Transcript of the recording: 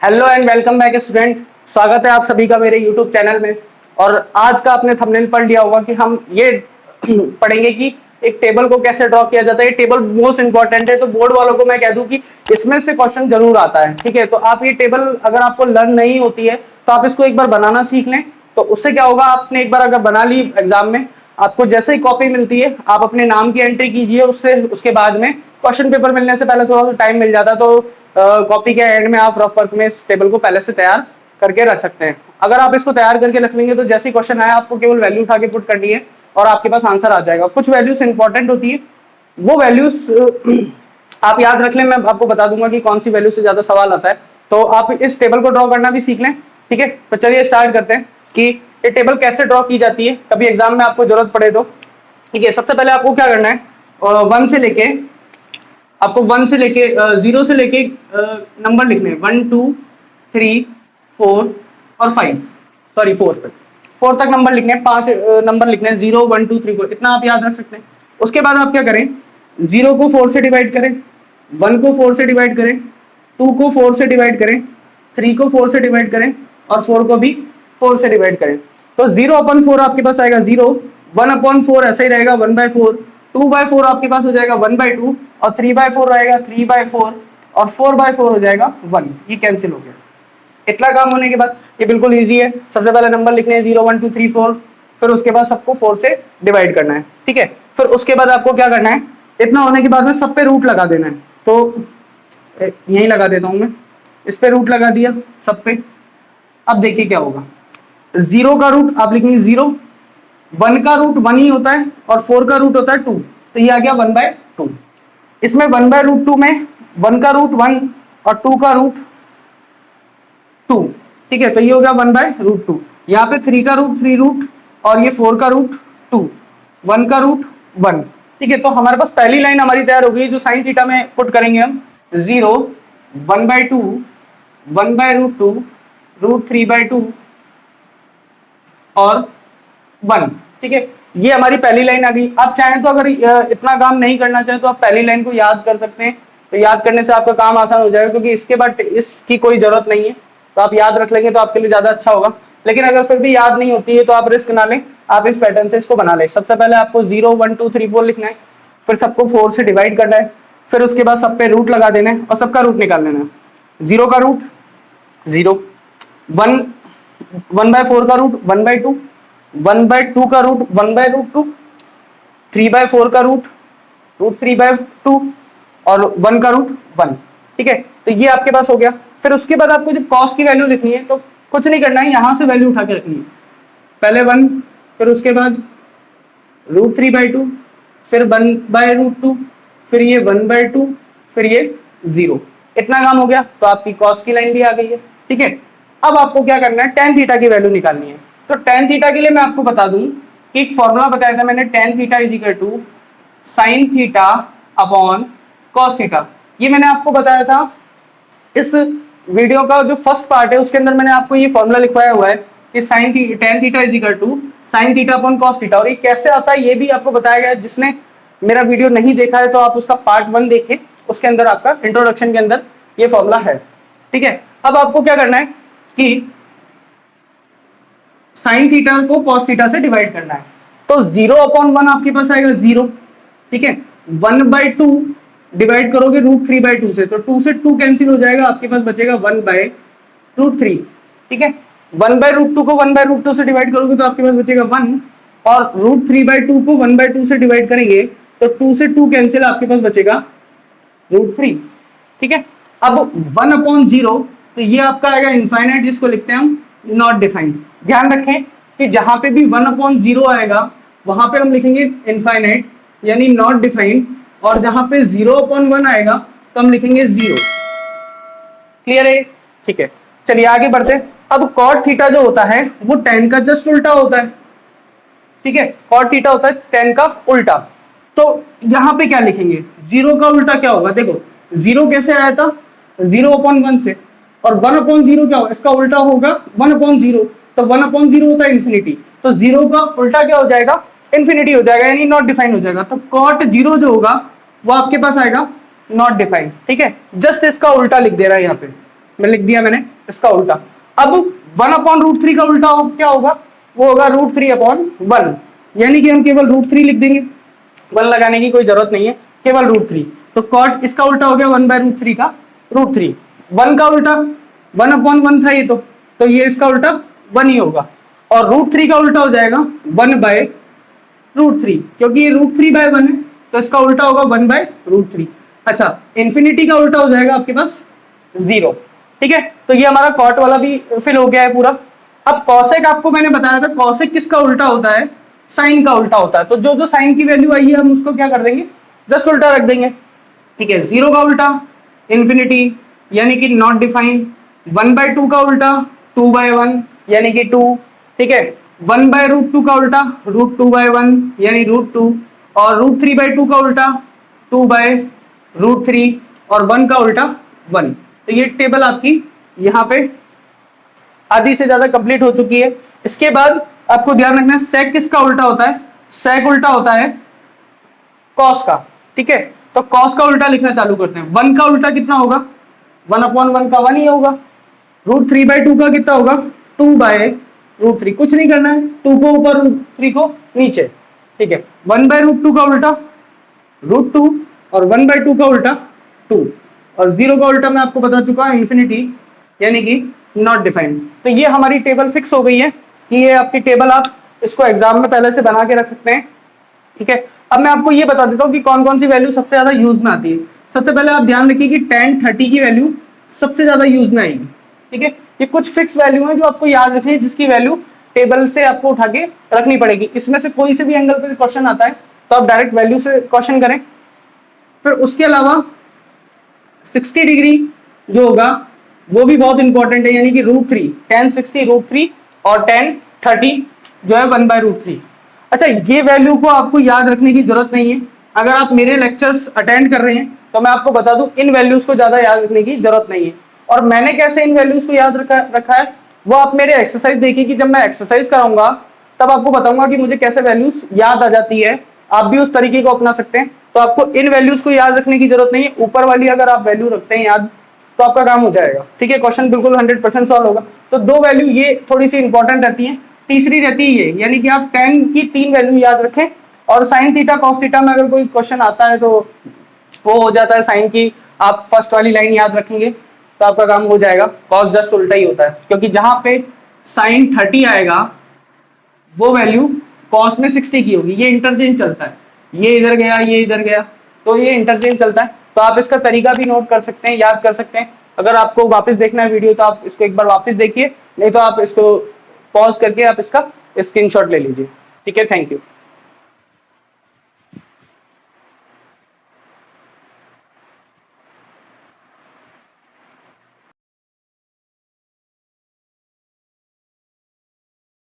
Hello and welcome back student. स्वागत है आप सभी का मेरे यूट्यूब चैनल में। और आज का आपने थंबनेल पढ़ लिया होगा कि हम ये पढ़ेंगे कि एक टेबल को कैसे ड्रॉ किया जाता है। ये टेबल मोस्ट इंपॉर्टेंट है, तो बोर्ड वालों को मैं कह दूं कि इसमें से क्वेश्चन जरूर आता है। ठीक है, तो आप ये टेबल अगर आपको लर्न नहीं होती है तो आप इसको एक बार बनाना सीख लें। तो उससे क्या होगा, आपने एक बार अगर बना ली एग्जाम में, आपको जैसे ही कॉपी मिलती है आप अपने नाम की एंट्री कीजिए उससे, उसके बाद में क्वेश्चन पेपर मिलने से पहले थोड़ा सा टाइम मिल जाता है तो कॉपी के एंड में आप रफ वर्क में इस टेबल को पहले से तैयार करके रख सकते हैं। अगर आप इसको तैयार करके रख लेंगे तो जैसे क्वेश्चन आया आपको केवल वैल्यू उठा के पुट करनी है और आपके पास आंसर आ जाएगा। कुछ वैल्यूज इंपॉर्टेंट होती है, वो वैल्यूज आप याद रख लें। मैं आपको बता दूंगा कि कौन सी वैल्यू से ज्यादा सवाल आता है, तो आप इस टेबल को ड्रॉ करना भी सीख लें। ठीक है, तो चलिए स्टार्ट करते हैं कि ये टेबल कैसे ड्रॉ की जाती है, कभी एग्जाम में आपको जरूरत पड़े तो। ठीक है, सबसे पहले आपको क्या करना है, वन से लेके आपको वन से लेके जीरो से लेके नंबर लिखने हैं, 1 2 3 4 और 5, सॉरी 4 तक नंबर लिखने हैं। 5 नंबर लिखने हैं, 0 1 2 3 4, इतना आप याद रख सकते हैं। उसके बाद आप क्या करें, 0 को 4 से डिवाइड करें, 1 को 4 से डिवाइड करें, 2 को 4 से डिवाइड करें, 3 को 4 से डिवाइड करें और 4 को भी 4 से डिवाइड करें। तो 0/4 आपके पास आएगा 0, 1/4 ऐसा ही रहेगा 1/4, 2/4 आपके पास हो जाएगा 1/2 और 3/4 रहेगा 3/4 और 4/4 हो जाएगा 1। ये कैंसिल हो गया। इतना काम होने के बाद ये बिल्कुल इजी है। सबसे पहले नंबर लिखने हैं 0 1 2 3 4, फिर उसके बाद सबको 4 से डिवाइड करना है। ठीक है, फिर उसके बाद आपको क्या करना है, इतना होने के बाद में सब पे रूट लगा देना है। तो यही लगा देता हूं मैं, इस पे रूट लगा दिया सब पे। अब देखिए क्या होगा, 0 का रूट आप लिखेंगे 0, 1 का रूट 1 ही होता है और 4 का रूट होता है 2, तो ये आ गया 1/2। इसमें 1/√2 में 1 का रूट 1 और 2 का रूट 2। ठीक है, तो ये हो गया 1/√2। यहाँ पे 3 का रूट 3 रूट और ये 4 का रूट 2, 1 का रूट 1। ठीक है, तो हमारे पास पहली लाइन हमारी तैयार हो गई जो साइन थीटा में पुट करेंगे हम। 0 1/2 1/√2 √3/2 और 1। ठीक है, ये हमारी पहली लाइन आ गई। आप चाहें तो अगर इतना काम नहीं करना चाहें तो आप पहली लाइन को याद कर सकते हैं, तो याद करने से आपका काम आसान हो जाएगा, क्योंकि इसके बाद इसकी कोई जरूरत नहीं है। तो आप याद रख लेंगे तो आपके लिए ज्यादा अच्छा होगा। लेकिन अगर फिर भी याद नहीं होती है तो आप रिस्क ना लें, आप इस पैटर्न से इसको बना लें। सबसे पहले आपको 0 1 2 3 4 लिखना है, फिर सबको 4 से डिवाइड करना है, फिर उसके बाद सब पे रूट लगा देना है और सबका रूट निकाल लेना है। 0 का रूट 0, 1 1/4 का रूट 1/2, 1/2 का रूट 1/√2, 3/4 का रूट √3/2 और 1 का रूट 1। ठीक है, तो ये आपके पास हो गया। फिर उसके बाद आपको जब कॉस की वैल्यू लिखनी है तो कुछ नहीं करना है, यहां से वैल्यू उठा के रखनी है। पहले 1, फिर उसके बाद √3/2, फिर 1/√2, फिर ये 1/2, फिर ये 0। इतना काम हो गया, तो आपकी कॉस की लाइन भी आ गई है। ठीक है, अब आपको क्या करना है, tan थीटा की वैल्यू निकालनी है। तो tan थीटा के लिए मैं आपको बता दूं कि एक फॉर्मूला बताया था मैंने, tan theta is equal to sine theta upon cos theta. ये मैंने आपको बताया था इस वीडियो का जो फर्स्ट पार्ट है उसके अंदर मैंने आपको ये फॉर्मूला लिखवाया हुआ है कि tan theta is equal to sine theta upon cos theta. और ये कैसे आता है ये भी आपको बताया गया है। जिसने मेरा वीडियो नहीं देखा है तो आप उसका पार्ट 1 देखें, उसके अंदर आपका इंट्रोडक्शन के अंदर ये फॉर्मूला है। ठीक है, अब आपको क्या करना है कि साइन थीटा को कॉस थीटा से डिवाइड करना है। तो 0/1 आपके पास आएगा 0। ठीक है, 1/2 डिवाइड करोगे √3/2 से, तो 2 से 2 कैंसिल हो जाएगा, आपके पास बचेगा 1/√3। ठीक है, 1/√2 को 1/√2 से डिवाइड करोगे तो आपके पास बचेगा 1 और √3/2 को 1/2 से डिवाइड करेंगे तो 2 से 2 कैंसिल, आपके पास बचेगा √3। ठीक है, अब 1/0 तो ये आपका आएगा इनफाइनाइट, जिसको लिखते हैं हम नॉट डिफाइंड। ध्यान रखें कि जहां पे भी 1/0 आएगा वहां पे हम लिखेंगे इनफाइनाइट यानी नॉट डिफाइंड, और जहां पे 0/1 आएगा तो हम लिखेंगे 0। क्लियर है? ठीक है, चलिए आगे बढ़ते हैं। अब कॉट थीटा जो होता है वो tan का जस्ट उल्टा होता है। ठीक है, कॉट थीटा होता है tan का उल्टा। तो यहां पे क्या लिखेंगे, 0 का उल्टा क्या होगा, देखो 0 कैसे आया था 0/1 से, और 1/0 क्या होगा, इसका उल्टा होगा 1/0। तो 1/0 होता है इंफिनिटी, तो 0 का उल्टा क्या हो जाएगा, इंफिनिटी हो जाएगा, यानी नॉट डिफाइंड हो जाएगा। तो कॉट 0 जो होगा वो आपके पास आएगा नॉट डिफाइंड। ठीक है, जस्ट इसका उल्टा लिख दे रहा है यहाँ पे। मैं लिख दिया मैंने इसका उल्टा। अब 1/√3 का उल्टा क्या होगा, वो होगा √3/1, यानी कि हम केवल √3 लिख देंगे, 1 लगाने की कोई जरूरत नहीं है, केवल √3। तो कॉट इसका उल्टा हो गया 1/√3 का √3। 1 का उल्टा 1/1 था ये, तो ये इसका उल्टा 1 ही होगा। और √3 का उल्टा हो जाएगा 1/√3, क्योंकि ये √3/1 है तो इसका उल्टा होगा 1/√3। अच्छा, इंफिनिटी का उल्टा हो जाएगा आपके पास 0। ठीक है, तो ये हमारा कॉट वाला भी फिल हो गया है पूरा। अब कॉसेक आपको मैंने बताया था, कॉसेक किसका उल्टा होता है, साइन का उल्टा होता है। तो जो जो साइन की वैल्यू आई है हम उसको क्या कर देंगे, जस्ट उल्टा रख देंगे। ठीक है, 0 का उल्टा इंफिनिटी यानी कि नॉट डिफाइंड, 1/2 का उल्टा 2/1 यानी कि 2। ठीक है, 1/√2 का उल्टा √2/1 यानी √2, और √3/2 का उल्टा 2/√3, और 1 का उल्टा 1। तो ये टेबल आपकी यहाँ पे आधी से ज्यादा कंप्लीट हो चुकी है। इसके बाद आपको ध्यान रखना है सेक किसका उल्टा होता है, सेक उल्टा होता है कॉस का। ठीक है, तो कॉस का उल्टा लिखना चालू करते हैं। 1 का उल्टा कितना होगा, 1/1 का 1 ही होगा। √3/2 का कितना होगा, 2/√3। कुछ नहीं करना है, 2 को ऊपर √3 को नीचे। ठीक है, 1/√2 का उल्टा √2, और 1/2 का उल्टा 2, और 0 का उल्टा मैं आपको बता चुका हूं इंफिनिटी यानी कि नॉट डिफाइंड। तो ये हमारी टेबल फिक्स हो गई है कि ये आपकी टेबल आप इसको एग्जाम में पहले से बना के रख सकते हैं। ठीक है, अब मैं आपको ये बता देता हूँ कि कौन कौन सी वैल्यू सबसे ज्यादा यूज में आती है। सबसे पहले आप ध्यान रखिए कि tan 30 की वैल्यू सबसे ज्यादा यूज में आएगी। ठीक है, ये कुछ फिक्स वैल्यू है जो आपको याद रखनी है, जिसकी वैल्यू टेबल से आपको उठा के रखनी पड़ेगी। इसमें से कोई से भी एंगल पे क्वेश्चन आता है तो आप डायरेक्ट वैल्यू से क्वेश्चन करें। फिर उसके अलावा 60 डिग्री जो होगा वो भी बहुत इंपॉर्टेंट है, यानी कि √3, tan 60 √3, और tan 30 जो है 1/√3। अच्छा, ये वैल्यू को आपको याद रखने की जरूरत नहीं है। अगर आप मेरे लेक्चर्स अटेंड कर रहे हैं तो मैं आपको बता दूं इन वैल्यूज को ज्यादा याद रखने की जरूरत नहीं है। और मैंने कैसे इन वैल्यूज को याद रखा है वो आप मेरे एक्सरसाइज देखिए कि जब मैं एक्सरसाइज कराऊंगा तब आपको बताऊंगा कि मुझे कैसे वैल्यूज याद आ जाती है। आप भी उस तरीके को अपना सकते हैं। तो आपको इन वैल्यूज को याद रखने की जरूरत नहीं है, ऊपर वाली अगर आप वैल्यू रखते हैं याद तो आपका काम हो जाएगा। ठीक है, क्वेश्चन बिल्कुल 100% सॉल्व होगा। तो 2 वैल्यू ये थोड़ी सी इंपॉर्टेंट रहती है, तीसरी रहती है ये, यानी कि आप tan की 3 वैल्यू याद रखें। और sin थीटा cos थीटा में अगर कोई क्वेश्चन आता है तो वो हो जाता है sin की, आप फर्स्ट वाली लाइन याद रखेंगे तो आपका काम हो जाएगा। cos जस्ट उल्टा ही होता है, क्योंकि जहां पे sin 30 आएगा वो वैल्यू cos में 60 की होगी। ये इंटरचेंज चलता है, ये इधर गया ये इधर गया, तो ये इंटरचेंज चलता है। तो आप इसका तरीका भी नोट कर सकते हैं, याद कर सकते हैं। अगर आपको वापस देखना है वीडियो तो आप इसको एक बार वापस देखिए, नहीं तो आप इसको पॉज करके आप इसका स्क्रीनशॉट ले लीजिए। ठीक है, थैंक यू।